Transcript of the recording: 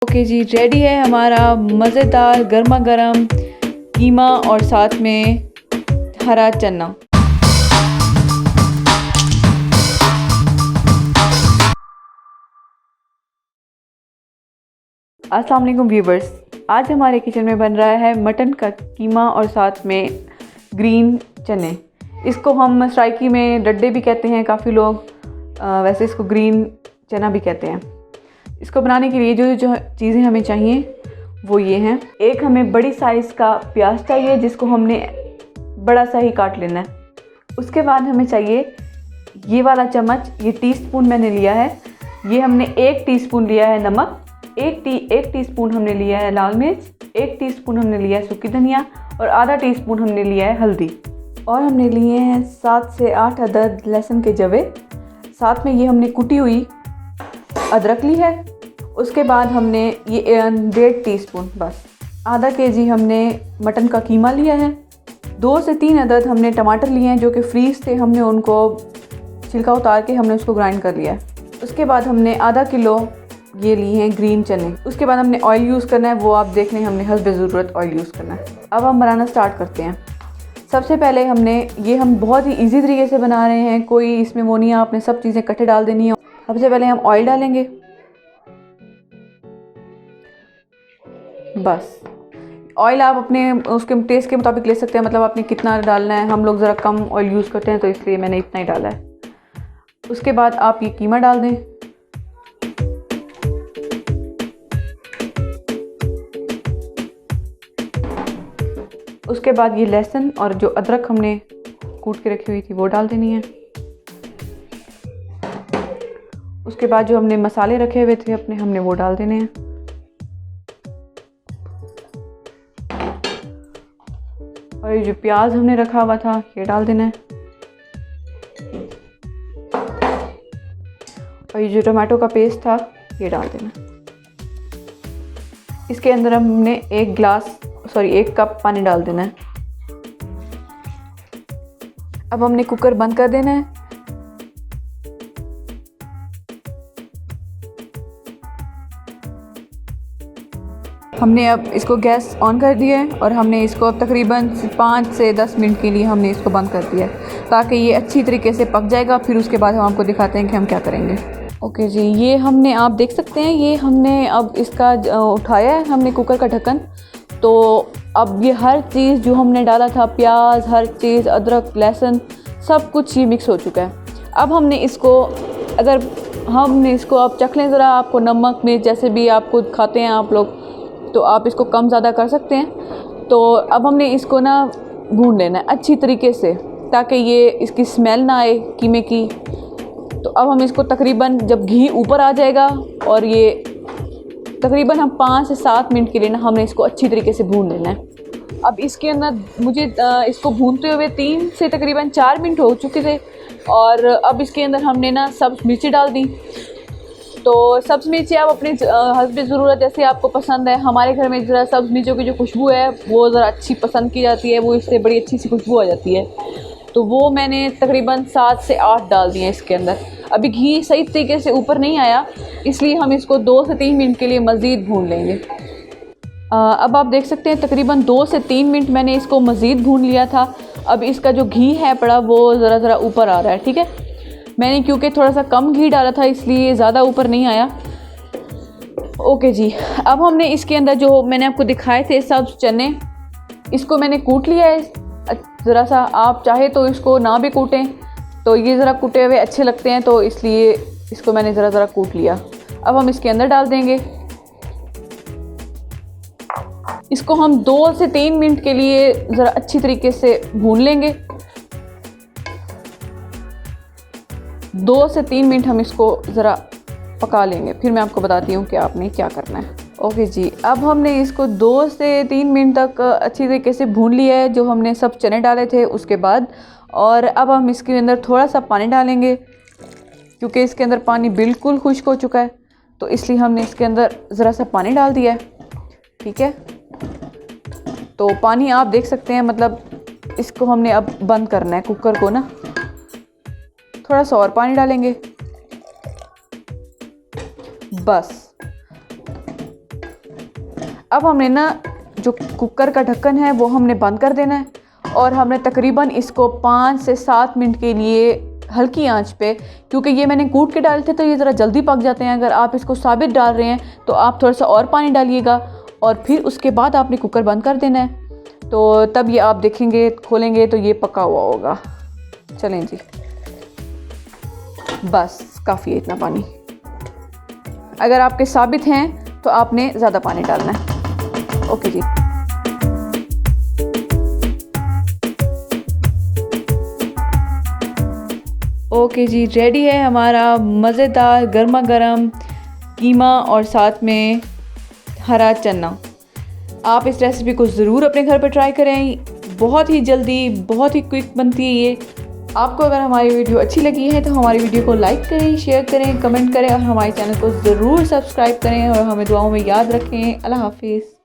Okay जी, ready है हमारा मज़ेदार गर्मा गर्म कीमा और साथ में हरा चना। अस्सलाम वालेकुम व्यूवर्स, आज हमारे किचन में बन रहा है मटन का कीमा और साथ में ग्रीन चने। इसको हम सराइकी में डड्डे भी कहते हैं काफ़ी लोग, वैसे इसको ग्रीन चना भी कहते हैं। इसको बनाने के लिए जो चीज़ें हमें चाहिए वो ये हैं। एक हमें बड़ी साइज़ का प्याज चाहिए जिसको हमने बड़ा सा ही काट लेना है। उसके बाद हमें चाहिए ये वाला चम्मच, ये टीस्पून मैंने लिया है। ये हमने 1 टीस्पून लिया है नमक, 1 टीस्पून हमने लिया है लाल मिर्च, 1 टीस्पून हमने लिया है सूखी धनिया और आधा टीस्पून हमने लिया है हल्दी। और हमने लिए हैं 7 से 8 अदद लहसुन के जवे। साथ में ये हमने कुटी हुई अदरक ली है। उसके बाद हमने ये 1.5 टीस्पून, बस आधा केजी हमने मटन का कीमा लिया है। 2 से 3 अदद हमने टमाटर लिए हैं जो कि फ्रीज़ थे, हमने उनको छिलका उतार के हमने उसको ग्राइंड कर लिया है। उसके बाद हमने आधा किलो ये लिए हैं ग्रीन चने। उसके बाद हमने ऑयल यूज़ करना है, वो आप देख लें, हमने हस्ब ज़रूरत ऑयल यूज़ करना है। अब हम बनाना स्टार्ट करते हैं। सबसे पहले हम बहुत ही इजी तरीके से बना रहे हैं, कोई इसमें वो नहीं है आपने सब चीज़ें इकट्ठे डाल देनी है। सबसे पहले हम ऑयल डालेंगे, बस ऑयल आप अपने उसके टेस्ट के मुताबिक ले सकते हैं, मतलब आपने कितना डालना है। हम लोग ज़रा कम ऑयल यूज़ करते हैं तो इसलिए मैंने इतना ही डाला है। उसके बाद आप ये कीमा डाल दें। उसके बाद ये लहसुन और जो अदरक हमने कूट के रखी हुई थी वो डाल देनी है। उसके बाद जो हमने मसाले रखे हुए थे अपने, हमने वो डाल देने हैं। और ये जो प्याज हमने रखा हुआ था ये डाल देना है। और ये जो टमाटो का पेस्ट था ये डाल देना है। इसके अंदर हमने 1 कप पानी डाल देना है। अब हमने कुकर बंद कर देना है। हमने अब इसको गैस ऑन कर दिया है और हमने इसको अब तकरीबन 5 से 10 मिनट के लिए हमने इसको बंद कर दिया है ताकि ये अच्छी तरीके से पक जाएगा। फिर उसके बाद हम आपको दिखाते हैं कि हम क्या करेंगे। ओके जी, ये हमने, आप देख सकते हैं, ये हमने अब इसका उठाया है हमने कुकर का ढक्कन। तो अब ये हर चीज़ जो हमने डाला था, प्याज, हर चीज़, अदरक, लहसुन, सब कुछ ये मिक्स हो चुका है। अब हमने इसको, अगर हमने इसको आप चख लें ज़रा, आपको नमक मिर्च जैसे भी आपको खाते हैं आप लोग, तो आप इसको कम ज़्यादा कर सकते हैं। तो अब हमने इसको ना भून लेना है अच्छी तरीके से ताकि ये इसकी स्मेल ना आए कीमे की। तो अब हम इसको तकरीबन, जब घी ऊपर आ जाएगा, और ये तकरीबन हम 5 से 7 मिनट के लिए ना हमने इसको अच्छी तरीके से भून लेना है। अब इसके अंदर मुझे इसको भूनते हुए 3 से तकरीबन 4 मिनट हो चुके थे। और अब इसके अंदर हमने ना सब्ज़ मिर्ची डाल दी। तो सब्ज़ मिर्ची आप अपने हस्ब ज़रूरत जैसे आपको पसंद है। हमारे घर में ज़रा सब्ज़ मिर्चों की जो खुशबू है वो ज़रा अच्छी पसंद की जाती है, वो इससे बड़ी अच्छी सी खुशबू आ जाती है। तो वो मैंने तकरीबन 7 से 8 डाल दिए इसके अंदर। अभी घी सही तरीके से ऊपर नहीं आया, इसलिए हम इसको 2 से 3 मिनट के लिए मज़ीद भून लेंगे। अब आप देख सकते हैं तकरीबन 2 से 3 मिनट मैंने इसको मज़ीद भून लिया था। अब इसका जो घी है पड़ा वो ज़रा ऊपर आ रहा है, ठीक है। मैंने क्योंकि थोड़ा सा कम घी डाला था इसलिए ज़्यादा ऊपर नहीं आया। ओके जी, अब हमने इसके अंदर जो मैंने आपको दिखाए थे सब्ज़ चने, इसको मैंने कूट लिया है ज़रा सा। आप चाहे तो इसको ना भी कूटें, तो ये ज़रा कूटे हुए अच्छे लगते हैं, तो इसलिए इसको मैंने ज़रा कूट लिया। अब हम इसके अंदर डाल देंगे। इसको हम 2 से 3 मिनट के लिए ज़रा अच्छी तरीके से भून लेंगे। 2 से 3 मिनट हम इसको ज़रा पका लेंगे, फिर मैं आपको बताती हूँ कि आपने क्या करना है। ओके जी, अब हमने इसको 2 से 3 मिनट तक अच्छी तरीके से भून लिया है, जो हमने सब चने डाले थे उसके बाद। और अब हम इसके अंदर थोड़ा सा पानी डालेंगे क्योंकि इसके अंदर पानी बिल्कुल खुश्क हो चुका है, तो इसलिए हमने इसके अंदर ज़रा सा पानी डाल दिया है, ठीक है। तो पानी आप देख सकते हैं, मतलब इसको हमने अब बंद करना है कुकर को ना। थोड़ा सा और पानी डालेंगे, बस अब हमने ना जो कुकर का ढक्कन है वो हमने बंद कर देना है और हमने तकरीबन इसको 5 से 7 मिनट के लिए हल्की आंच पे, क्योंकि ये मैंने कूट के डाले थे तो ये ज़रा जल्दी पक जाते हैं। अगर आप इसको साबित डाल रहे हैं तो आप थोड़ा सा और पानी डालिएगा और फिर उसके बाद आपने कुकर बंद कर देना है। तो तब ये आप देखेंगे, खोलेंगे तो ये पका हुआ होगा। चलें जी, बस काफ़ी है इतना पानी। अगर आपके साबित हैं तो आपने ज़्यादा पानी डालना है। ओके जी। ओके जी, रेडी है हमारा मज़ेदार गर्मा गर्म कीमा और साथ में हरा चना। आप इस रेसिपी को ज़रूर अपने घर पर ट्राई करें। बहुत ही जल्दी, बहुत ही क्विक बनती है ये। आपको अगर हमारी वीडियो अच्छी लगी है तो हमारी वीडियो को लाइक करें, शेयर करें, कमेंट करें और हमारे चैनल को ज़रूर सब्सक्राइब करें और हमें दुआओं में याद रखें। अल्लाह हाफिज़।